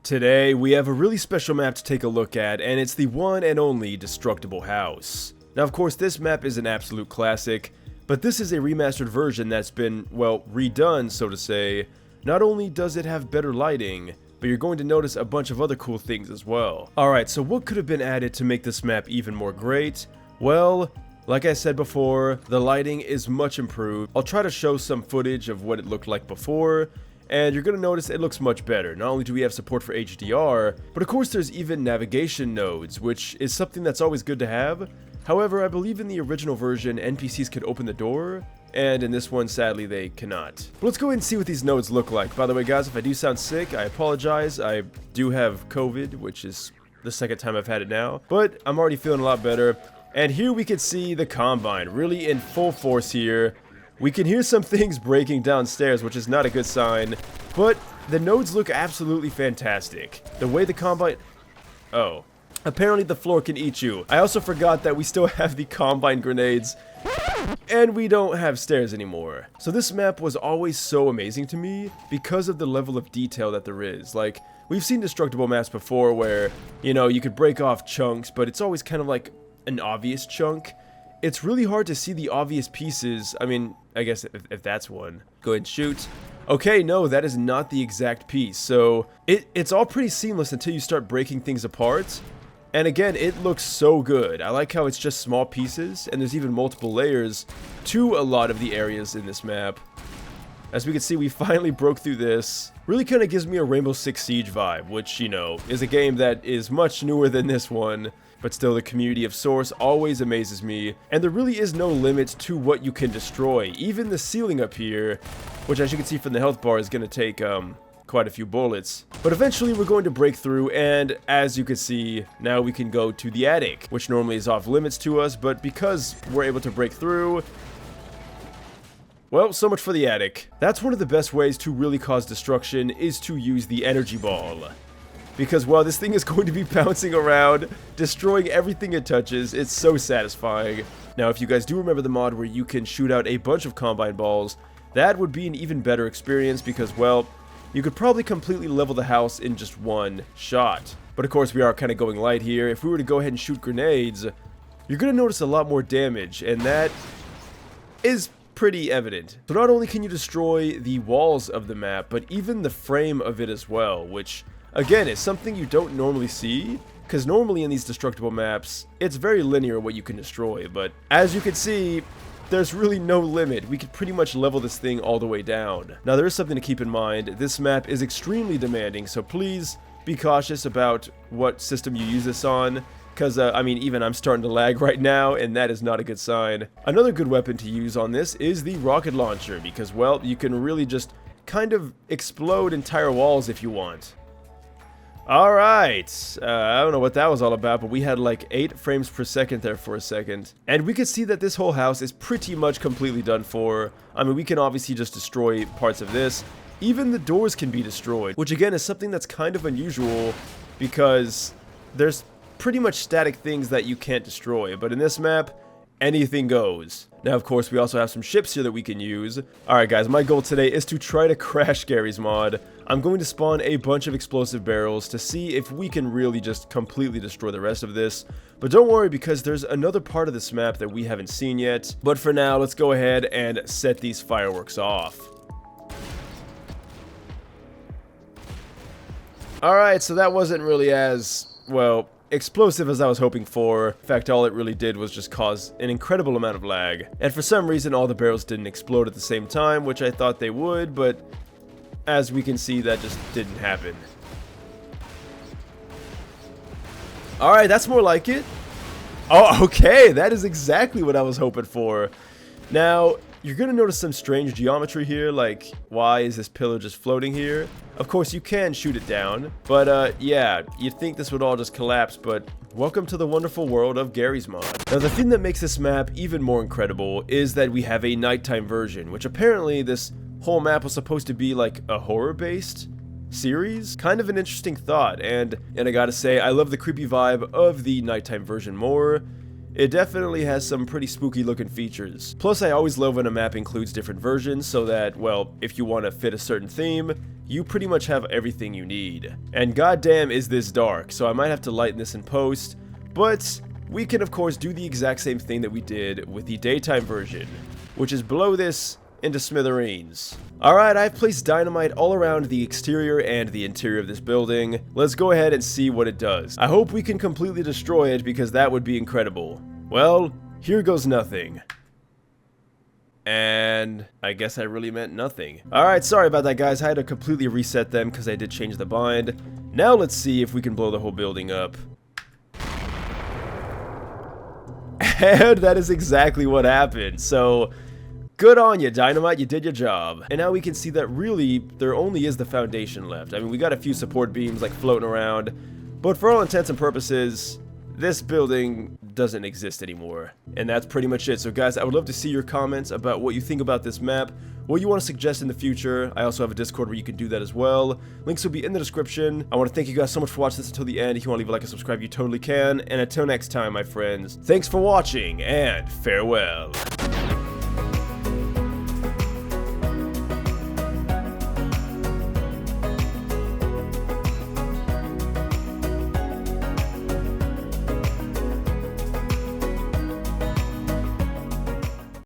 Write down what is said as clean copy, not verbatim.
Today, we have a really special map to take a look at, and it's the one and only Destructible House. Now, of course, this map is an absolute classic, but this is a remastered version that's been, well, redone, so to say. Not only does it have better lighting, but you're going to notice a bunch of other cool things as well. Alright, so what could have been added to make this map even more great? Well, like I said before, the lighting is much improved. I'll try to show some footage of what it looked like before, and you're going to notice it looks much better. Not only do we have support for HDR, but of course there's even navigation nodes, which is something that's always good to have. However, I believe in the original version, NPCs could open the door, and in this one, sadly, they cannot. But let's go ahead and see what these nodes look like. By the way, guys, if I do sound sick, I apologize. I do have COVID, which is the second time I've had it now, but I'm already feeling a lot better. And here we can see the Combine, really in full force here. We can hear some things breaking downstairs, which is not a good sign, but the nodes look absolutely fantastic. The way the Combine... Oh. Apparently the floor can eat you. I also forgot that we still have the Combine grenades, and we don't have stairs anymore. So this map was always so amazing to me because of the level of detail that there is. Like, we've seen Destructible maps before where, you know, you could break off chunks, but it's always kind of like an obvious chunk. It's really hard to see the obvious pieces. I mean, I guess if that's one. Go ahead and shoot. Okay, no, that is not the exact piece. So it's all pretty seamless until you start breaking things apart. And again, it looks so good. I like how it's just small pieces, and there's even multiple layers to a lot of the areas in this map. As we can see, we finally broke through this. Really kind of gives me a Rainbow Six Siege vibe, which, you know, is a game that is much newer than this one. But still, the community of Source always amazes me, and there really is no limit to what you can destroy. Even the ceiling up here, which as you can see from the health bar is going to take quite a few bullets. But eventually we're going to break through, and as you can see, now we can go to the attic, which normally is off limits to us, but because we're able to break through... Well, so much for the attic. That's one of the best ways to really cause destruction, is to use the energy ball. Because, well, this thing is going to be bouncing around, destroying everything it touches. It's so satisfying. Now, if you guys do remember the mod where you can shoot out a bunch of Combine balls, that would be an even better experience because, well, you could probably completely level the house in just one shot. But of course, we are kind of going light here. If we were to go ahead and shoot grenades, you're going to notice a lot more damage, and that is pretty evident. So not only can you destroy the walls of the map, but even the frame of it as well, which... Again, it's something you don't normally see, because normally in these Destructible maps, it's very linear what you can destroy, but as you can see, there's really no limit. We could pretty much level this thing all the way down. Now, there is something to keep in mind. This map is extremely demanding, so please be cautious about what system you use this on, because, I mean, even I'm starting to lag right now, and that is not a good sign. Another good weapon to use on this is the rocket launcher, because, well, you can really just kind of explode entire walls if you want. Alright, I don't know what that was all about, but we had like 8 frames per second there for a second. And we can see that this whole house is pretty much completely done for. I mean, we can obviously just destroy parts of this. Even the doors can be destroyed, which again is something that's kind of unusual because there's pretty much static things that you can't destroy. But in this map, anything goes. Now, of course, we also have some ships here that we can use. Alright guys, my goal today is to try to crash Garry's mod. I'm going to spawn a bunch of explosive barrels to see if we can really just completely destroy the rest of this. But don't worry, because there's another part of this map that we haven't seen yet. But for now, let's go ahead and set these fireworks off. Alright, so that wasn't really as, well, explosive as I was hoping for. In fact, all it really did was just cause an incredible amount of lag. And for some reason, all the barrels didn't explode at the same time, which I thought they would, but as we can see, that just didn't happen. Alright, that's more like it. Oh, okay, that is exactly what I was hoping for. Now, you're going to notice some strange geometry here, like, why is this pillar just floating here? Of course, you can shoot it down, but, yeah, you'd think this would all just collapse, but welcome to the wonderful world of Garry's mod. Now, the thing that makes this map even more incredible is that we have a nighttime version, which apparently this whole map was supposed to be like a horror-based series. Kind of an interesting thought, and I gotta say, I love the creepy vibe of the nighttime version more. It definitely has some pretty spooky looking features. Plus, I always love when a map includes different versions so that, well, if you want to fit a certain theme, you pretty much have everything you need. And goddamn is this dark, so I might have to lighten this in post, but we can of course do the exact same thing that we did with the daytime version, which is blow this into smithereens. Alright, I've placed dynamite all around the exterior and the interior of this building. Let's go ahead and see what it does. I hope we can completely destroy it because that would be incredible. Well, here goes nothing. And I guess I really meant nothing. Alright, sorry about that guys, I had to completely reset them because I did change the bind. Now let's see if we can blow the whole building up. And that is exactly what happened, so good on you, Dynamite, you did your job. And now we can see that really, there only is the foundation left. I mean, we got a few support beams like floating around, but for all intents and purposes, this building doesn't exist anymore. And that's pretty much it. So guys, I would love to see your comments about what you think about this map, what you want to suggest in the future. I also have a Discord where you can do that as well. Links will be in the description. I want to thank you guys so much for watching this until the end. If you want to leave a like and subscribe, you totally can. And until next time, my friends, thanks for watching and farewell.